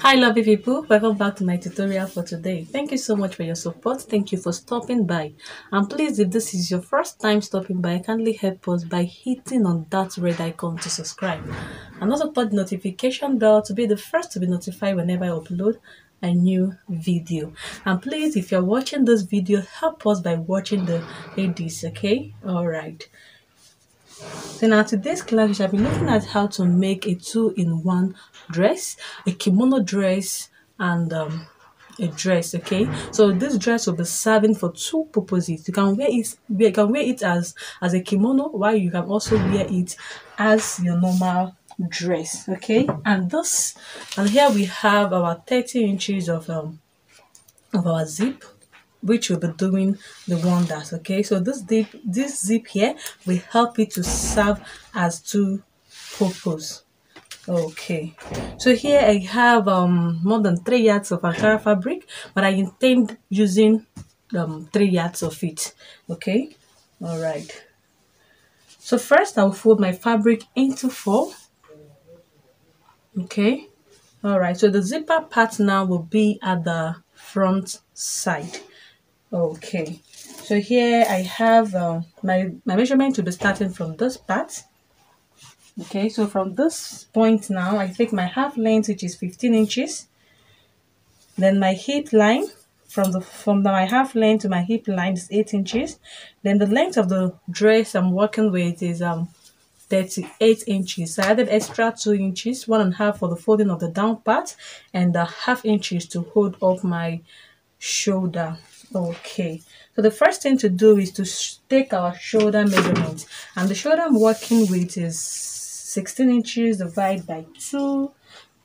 Hi lovely people, welcome back to my tutorial for today. Thank you so much for your support. Thank you for stopping by. And please, if this is your first time stopping by, kindly help us by hitting on that red icon to subscribe. And also put the notification bell to be the first to be notified whenever I upload a new video. And please, if you're watching this video, help us by watching the ADs, okay? Alright. So now today's class, we shall be looking at how to make a two-in-one dress, a kimono dress, and a dress. Okay, so this dress will be serving for two purposes. You can wear it as a kimono, while you can also wear it as your normal dress. Okay, and here we have our 30 inches of our zip, which will be doing the wonders. Okay, so this zip here will help it to serve as two purpose. Okay, so here I have more than 3 yards of Ankara fabric, but I intend using 3 yards of it. Okay, all right. So first I'll fold my fabric into four. Okay, all right. So the zipper part now will be at the front side. Okay, so here I have my measurement to be starting from this part. Okay, so from this point now, I take my half length, which is 15 inches. Then my hip line, my half length to my hip line is 8 inches. Then the length of the dress I'm working with is 38 inches. So I added extra 2 inches, 1.5 for the folding of the down part, and the half inches to hold up my shoulder. Okay, so the first thing to do is to take our shoulder measurement, and the shoulder I'm working with is 16 inches divided by 2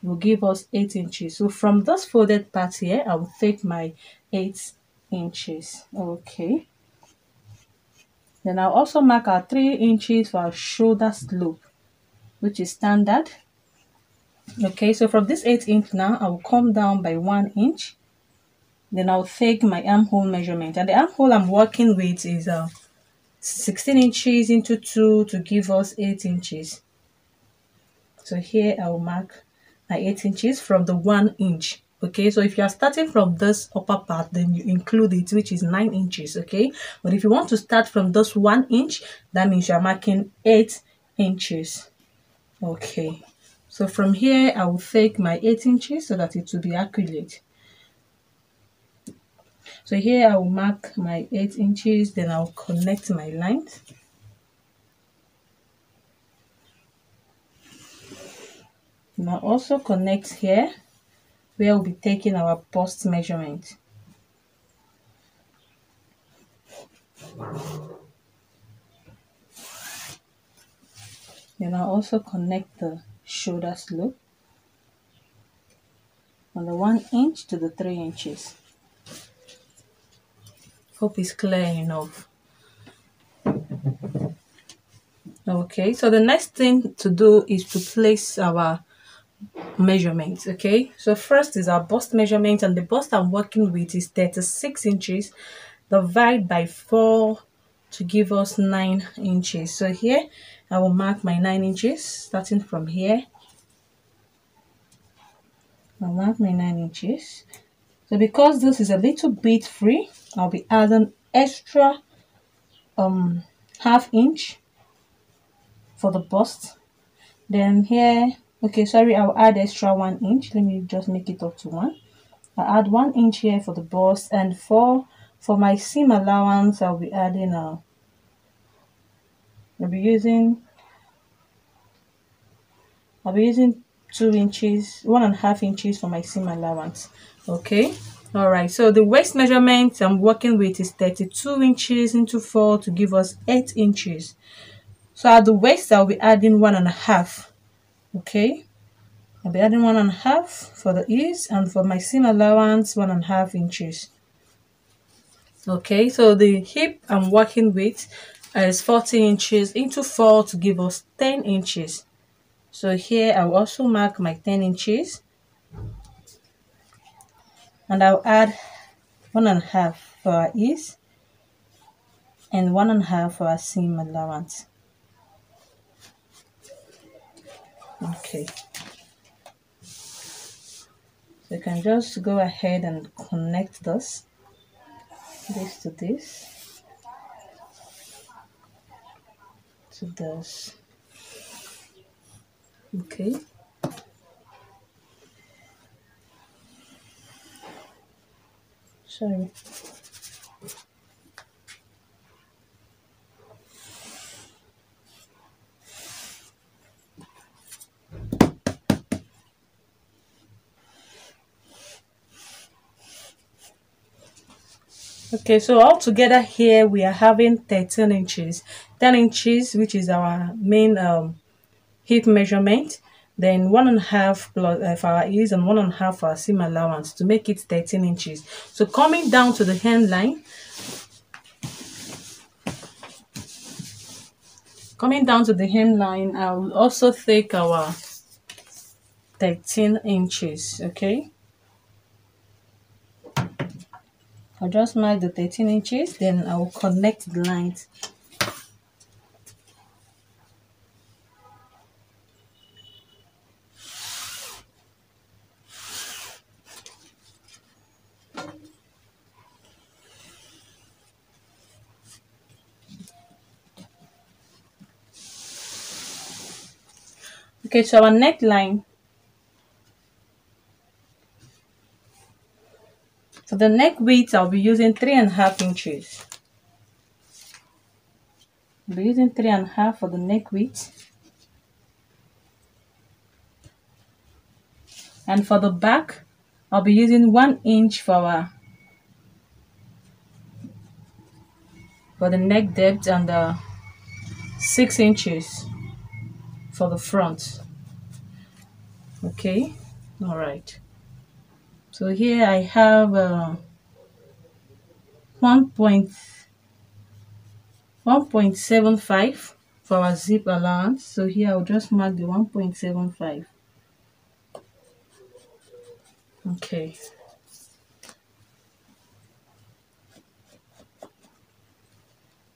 will give us 8 inches. So from this folded part here, I will take my 8 inches. Okay, then I'll also mark our 3 inches for our shoulder slope, which is standard. Okay, so from this 8 inch now, I will come down by 1 inch. Then I'll take my armhole measurement, and the armhole I'm working with is 16 inches into 2 to give us 8 inches. So here I will mark my 8 inches from the 1 inch. Okay, so if you are starting from this upper part, then you include it, which is 9 inches. Okay, but if you want to start from this 1 inch, that means you are marking 8 inches. Okay, so from here I will take my 8 inches so that it will be accurate. So here I will mark my 8 inches, then I'll connect my lines. And I'll also connect here where we'll be taking our bust measurement. Then I'll also connect the shoulder slope from the 1 inch to the 3 inches. Hope it's clear enough. Okay, so the next thing to do is to place our measurements. Okay, so first is our bust measurement, and the bust I'm working with is 36 inches divided by 4 to give us 9 inches. So here I will mark my 9 inches starting from here. I'll mark my 9 inches. So because this is a little bit free, I'll be adding extra half inch for the bust. Then here, okay, sorry, I'll add extra 1 inch. Let me just make it up to 1. I'll add 1 inch here for the bust, and for my seam allowance, I'll be adding I'll be using 2 inches, 1.5 inches for my seam allowance. Okay, all right. So the waist measurement I'm working with is 32 inches into 4 to give us 8 inches. So at the waist, I'll be adding 1.5. Okay, I'll be adding 1.5 for the ease, and for my seam allowance, 1.5 inches. Okay, so the hip I'm working with is 40 inches into 4 to give us 10 inches. So here I'll also mark my 10 inches, and I'll add 1.5 for our ease and 1.5 for our seam allowance. Okay. So you can just go ahead and connect this to this, to this. Okay. Sorry. Okay, so all together here we are having 13 inches. 10 inches, which is our main hip measurement, then 1.5 plus for our ease and 1.5 for our seam allowance to make it 13 inches. So coming down to the hemline, I will also take our 13 inches. Okay, I'll just mark the 13 inches, then I will connect the lines. Okay, so our neckline, for the neck width, I'll be using 3.5 inches. I'll be using 3.5 for the neck width. And for the back, I'll be using 1 inch for the neck depth and 6 inches for the front. Okay, all right. So here I have 1.75 for our zip allowance. So here I'll just mark the 1.75. Okay.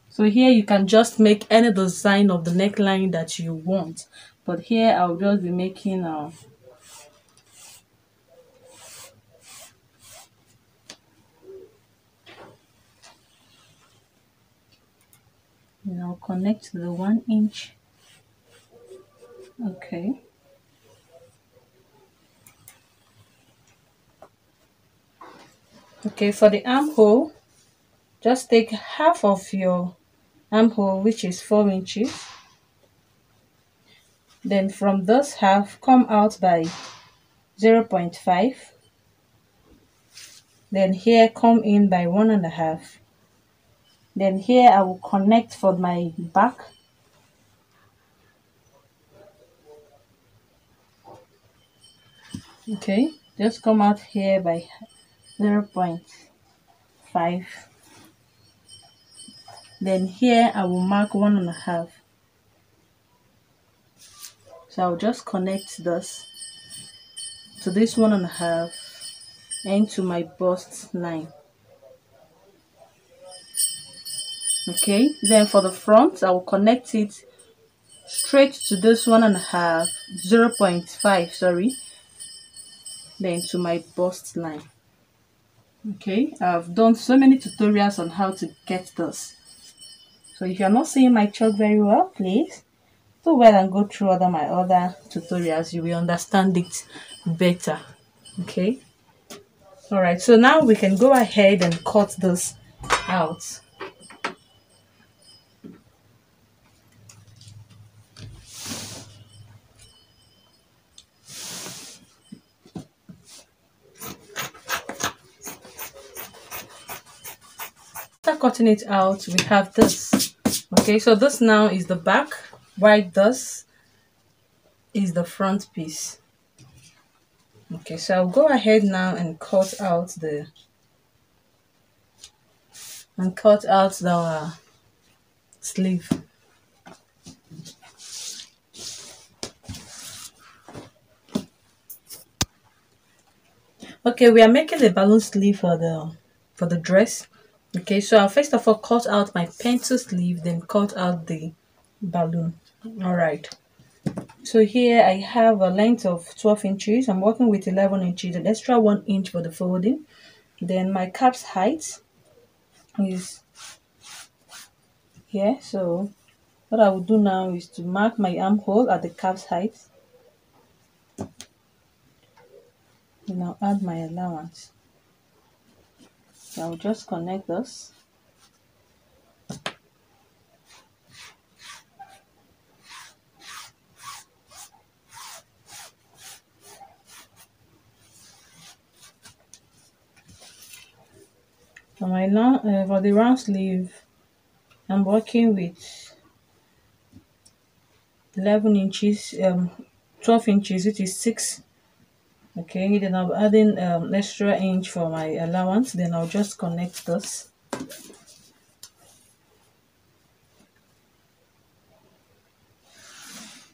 So here you can just make any design of the neckline that you want. But here I'll just be making I'll connect to the 1 inch. Okay. Okay, for the armhole, just take half of your armhole, which is 4 inches. Then from this half, come out by 0.5. Then here come in by 1.5. Then here I will connect for my back. Okay, just come out here by 0.5. Then here I will mark 1.5. So I'll just connect this to this 1.5 and to my bust line. Okay, then for the front, I will connect it straight to this 1.5, 0.5, sorry, then to my bust line. Okay, I've done so many tutorials on how to get this. So if you're not seeing my chalk very well, please do well and go through my other tutorials. You will understand it better. Okay, all right, so now we can go ahead and cut this out. After cutting it out, we have this. Okay, so this now is the back, while this is the front piece. Okay, so I'll go ahead now and cut out the sleeve. Okay, we are making the balloon sleeve for the dress. Okay, so I'll first of all cut out my pencil sleeve, then cut out the balloon. All right. So here I have a length of 12 inches. I'm working with 11 inches, an extra 1 inch for the folding. Then my cap's height is here. So what I will do now is to mark my armhole at the cap's height. Then I'll add my allowance. So I'll just connect this. For my for the round sleeve, I'm working with 11 inches, 12 inches, which is 6. Okay, then I'll add in extra inch for my allowance. Then I'll just connect this.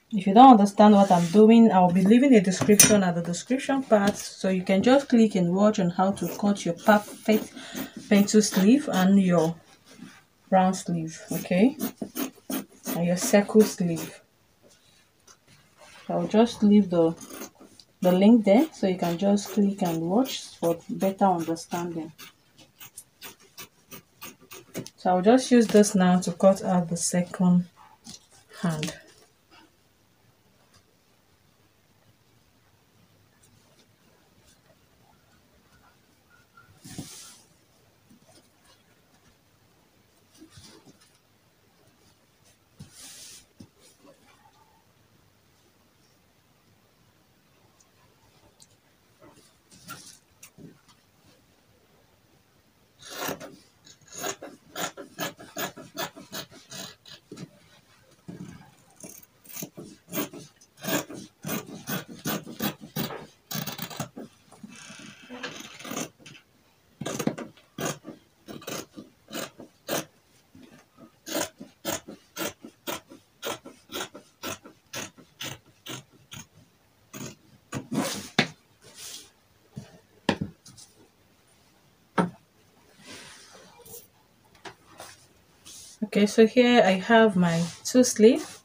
If you don't understand what I'm doing, I'll be leaving a description at the description part, so you can just click and watch on how to cut your perfect pencil sleeve and your round sleeve, okay, and your circle sleeve. I'll just leave the link there, so you can just click and watch for better understanding. So I'll just use this now to cut out the second hand. Okay, so here I have my 2 sleeve.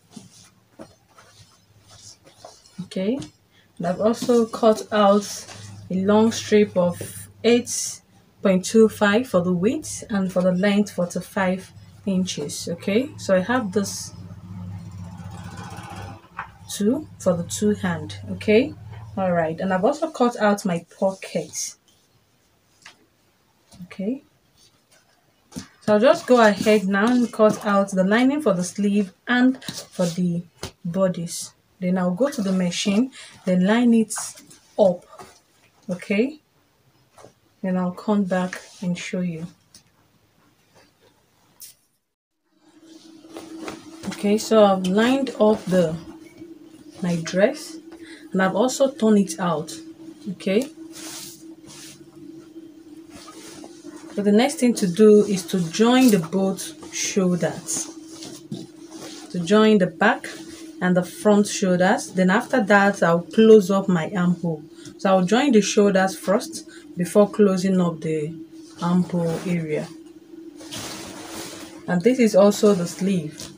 Okay, and I've also cut out a long strip of 8.25 for the width and for the length 45 inches. Okay, so I have this 2 for the 2 hand. Okay, all right, and I've also cut out my pocket. Okay, so I'll just go ahead now and cut out the lining for the sleeve and for the bodice. Then I'll go to the machine, then line it up. Okay, then I'll come back and show you. Okay, so I've lined up my dress, and I've also torn it out. Okay, so the next thing to do is to join the both shoulders, to join the back and the front shoulders. Then after that, I'll close up my armhole. So I'll join the shoulders first before closing up the armhole area. And this is also the sleeve.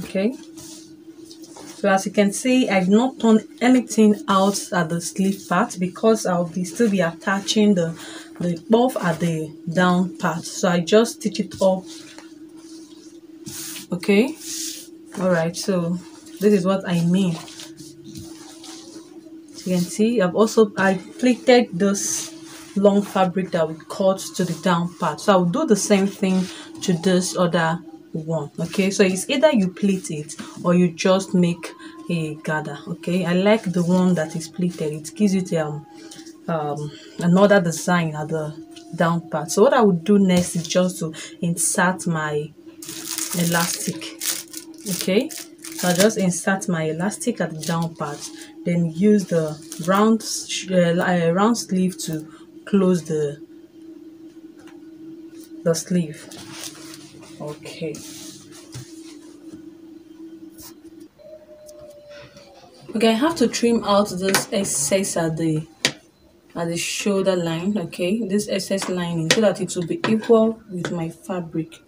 Okay, so as you can see, I've not torn anything out at the sleeve part because I'll still be attaching the buff at the down part. So I just stitch it up. Okay, all right, so this is what I mean. So you can see I pleated this long fabric that we cut to the down part. So I'll do the same thing to this other one. Okay, so it's either you pleat it or you just make a gather. Okay, I like the one that is pleated. It gives it another design at the down part. So what I would do next is just to insert my elastic. Okay, so I'll just insert my elastic at the down part, then use the round sleeve to close the sleeve. Okay, I have to trim out this excess at the shoulder line. Okay, this excess lining, so that it will be equal with my fabric.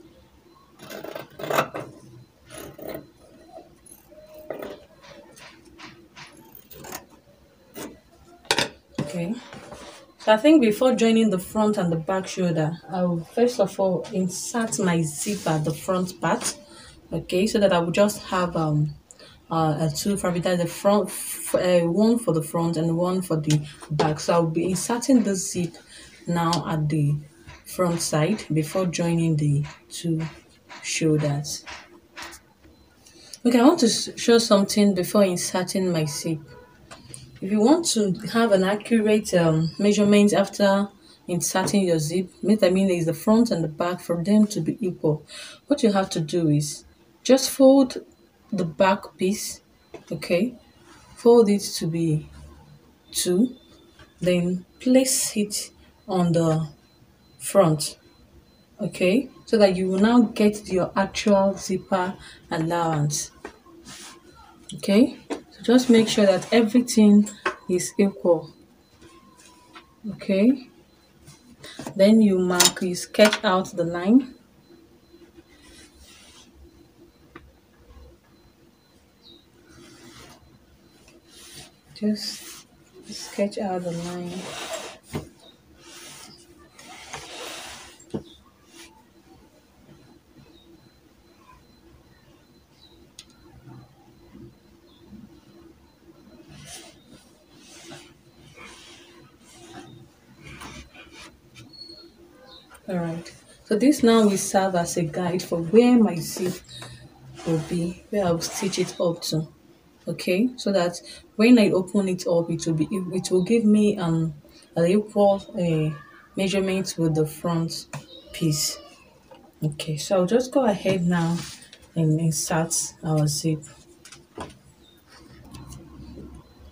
So I think before joining the front and the back shoulder, I will first of all insert my zip at the front part, okay, so that I will just have two fabric, that's the front, one for the front and one for the back. So I'll be inserting the zip now at the front side before joining the two shoulders. Okay, I want to show something before inserting my zip. If you want to have an accurate measurement after inserting your zip, I mean is the front and the back for them to be equal. What you have to do is just fold the back piece, okay? Fold it to be 2, then place it on the front, okay? So that you will now get your actual zipper allowance, okay? So just make sure that everything is equal, okay? Then you sketch out the line. Just sketch out the line. Alright, so this now will serve as a guide for where my zip will be, where I will stitch it up to, okay, so that when I open it up, it will give me an equal measurement with the front piece. Okay, so I'll just go ahead now and insert our zip.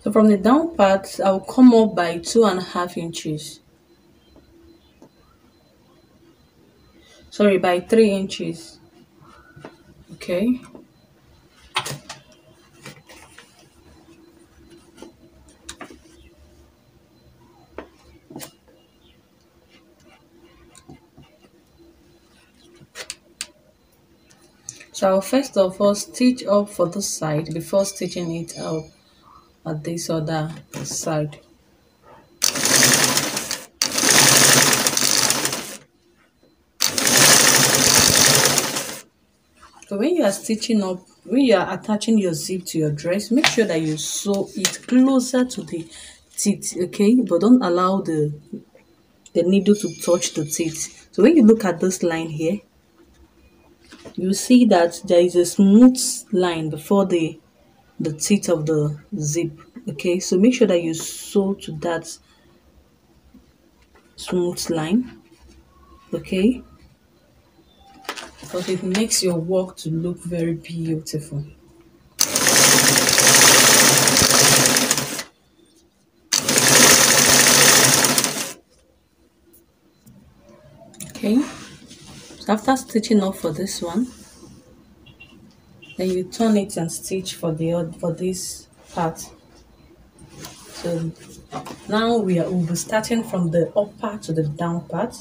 So from the down part, I'll come up by 2.5 inches. Sorry, by 3 inches. Okay. So I'll first of all stitch up for this side before stitching it out at this other side. So when you are stitching up, when you are attaching your zip to your dress, make sure that you sew it closer to the teeth, okay? But don't allow the needle to touch the teeth. So when you look at this line here, you see that there is a smooth line before the teeth of the zip, okay? So make sure that you sew to that smooth line, okay? Because it makes your work to look very beautiful. Okay, so after stitching up for this one, then you turn it and stitch for this part. So now we'll be starting from the upper to the down part.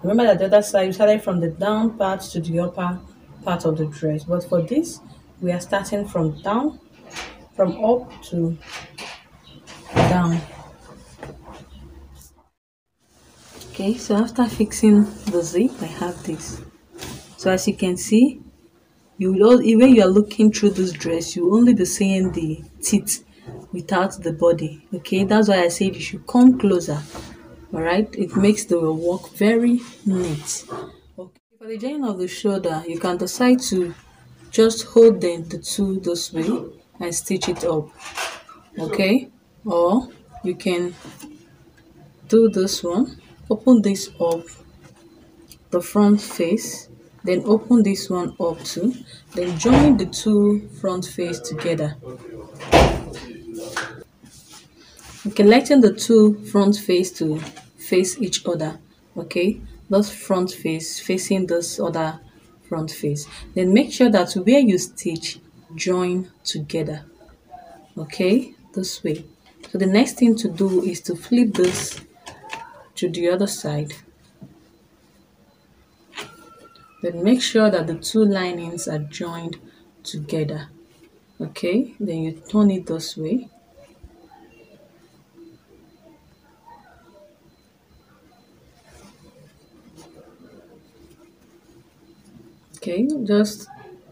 Remember that the other side we started from the down part to the upper part of the dress, but for this we are starting from up to down. Okay, so after fixing the zip, I have this. So as you can see, when you are looking through this dress, you will only be seeing the teeth without the body. Okay, that's why I said you should come closer. All right, it makes the work very neat. Okay, for the join of the shoulder, you can decide to just hold the two this way and stitch it up. Okay, or you can do this one. Open this up, the front face, then open this one up too, then join the two front face together. Okay, letting the two front face to face each other, okay, this front face facing this other front face, then make sure that where you stitch join together, okay, this way. So the next thing to do is to flip this to the other side. Then make sure that the two linings are joined together. Okay, then you turn it this way. Okay, just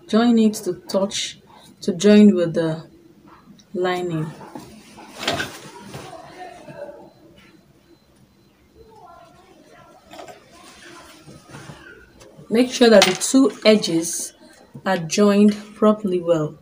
join it to join with the lining. Make sure that the two edges are joined properly well.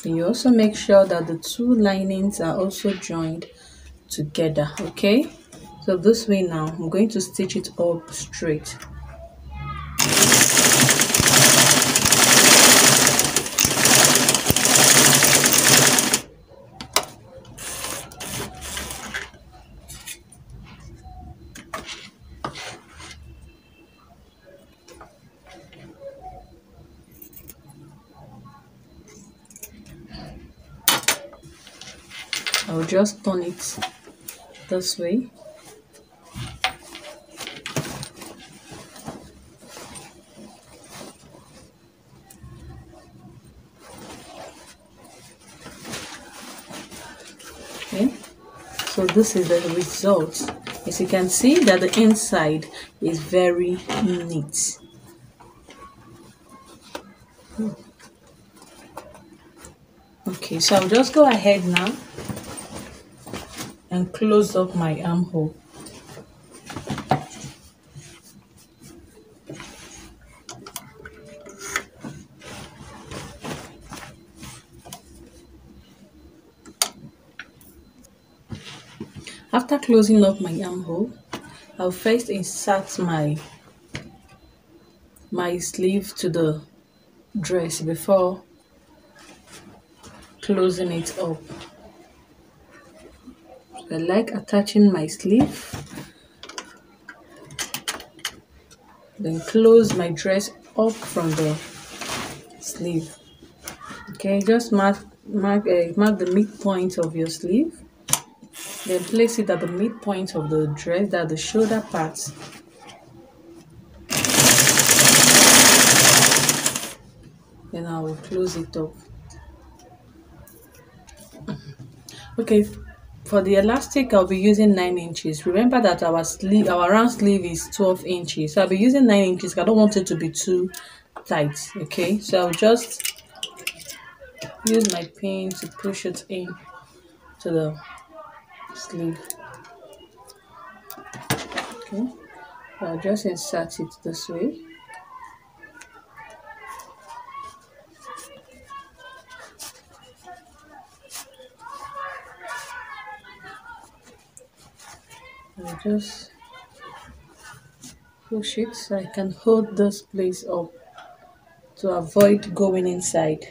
And you also make sure that the two linings are also joined together. Okay, so this way now I'm going to stitch it up straight. I'll just turn it this way. Okay, so this is the result. As you can see that the inside is very neat. Okay, so I'll just go ahead now and close up my armhole. After closing up my armhole, I'll first insert my sleeve to the dress before closing it up. I like attaching my sleeve, then close my dress up from the sleeve. Okay, just mark the midpoint of your sleeve, then place it at the midpoint of the dress, that the shoulder part. Then I will close it up. Okay, for the elastic I'll be using 9 inches. Remember that our round sleeve is 12 inches, so I'll be using 9 inches. I don't want it to be too tight. Okay, so I'll just use my pin to push it in to the sleeve. Okay, I'll just insert it this way. I'll just push it so I can hold this place up to avoid going inside.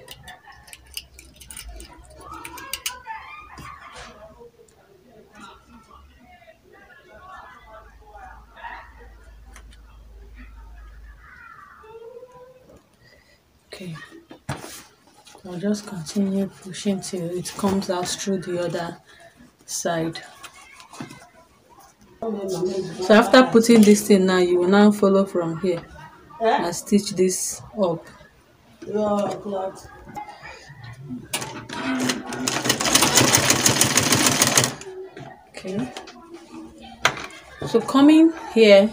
Okay, I'll just continue pushing till it comes out through the other side. So after putting this thing now, you will now follow from here and stitch this up. Okay, so coming here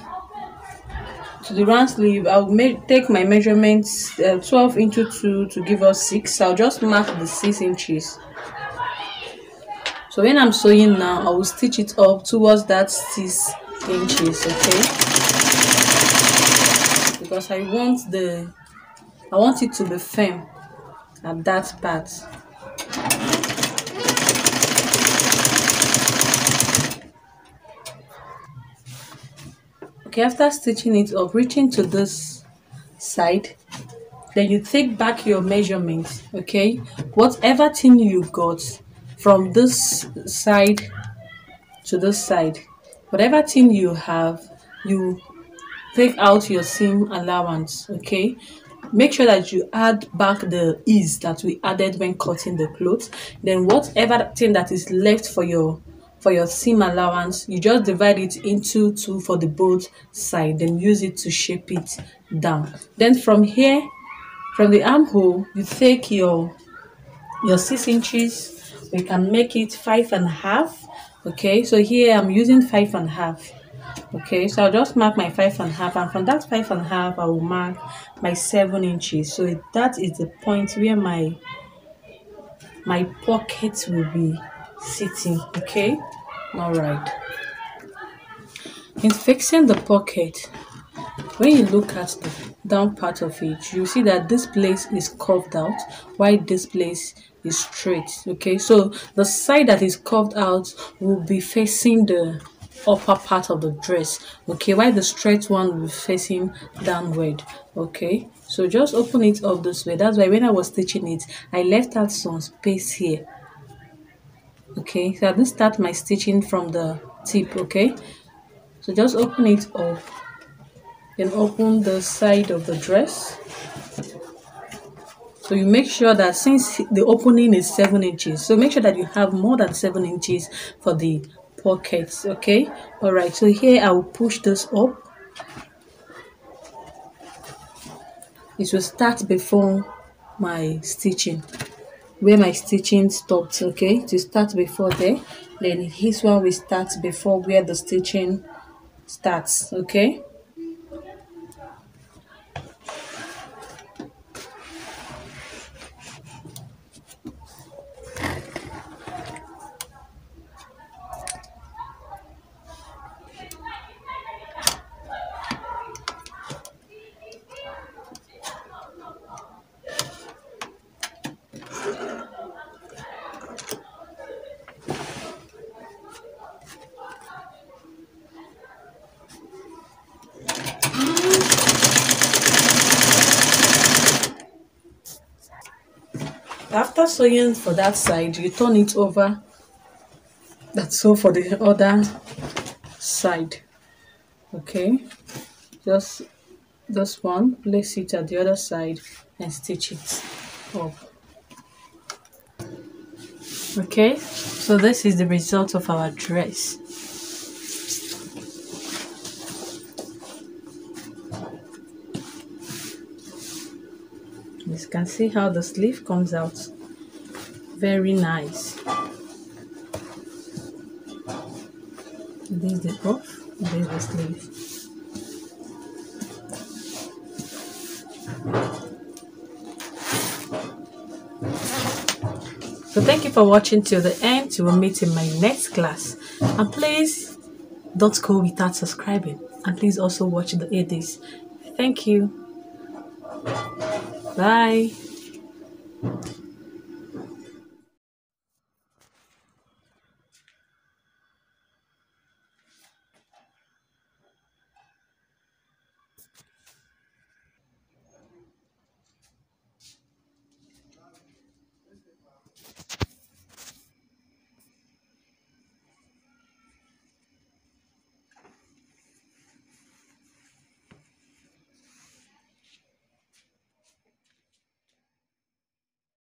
to the round sleeve, I'll take my measurements 12 into 2 to give us 6. I'll just mark the 6 inches. So when I'm sewing now, I will stitch it up towards that 6 inches. Okay, because I want it to be firm at that part. Okay, after stitching it up, reaching to this side, then you take back your measurements. Okay, whatever thing you got from this side to this side, whatever thing you have, you take out your seam allowance. Okay, make sure that you add back the ease that we added when cutting the clothes. Then whatever thing that is left for your for your seam allowance, you just divide it into two for the both side, then use it to shape it down. Then from here, from the armhole, you take your 6 inches. We can make it 5.5. Okay, so here I'm using 5.5. Okay, so I'll just mark my 5.5, and from that 5.5 I will mark my 7 inches. So that is the point where my pocket will be sitting. Okay, all right. In fixing the pocket, when you look at the down part of it, you see that this place is curved out while this place is straight. Okay, so the side that is curved out will be facing the upper part of the dress, okay, while the straight one will be facing downward. Okay, so just open it up this way. That's why when I was stitching it, I left out some space here. Okay, so I didn't start my stitching from the tip. Okay, so just open it up, then open the side of the dress. So you make sure that since the opening is 7 inches, so make sure that you have more than 7 inches for the pockets. Okay, all right, so here I will push this up. It will start before my stitching, where my stitching stopped. Okay, to start before there, then this one will start before where the stitching starts. Okay, after sewing for that side, you turn it over. That's so for the other side. Okay, just this one, place it at the other side and stitch it up. Okay, so this is the result of our dress. You can see how the sleeve comes out. Very nice. This is the cuff, this is the sleeve. So thank you for watching till the end. We will meet in my next class. And please don't go without subscribing. And please also watch the edits. Thank you. Bye.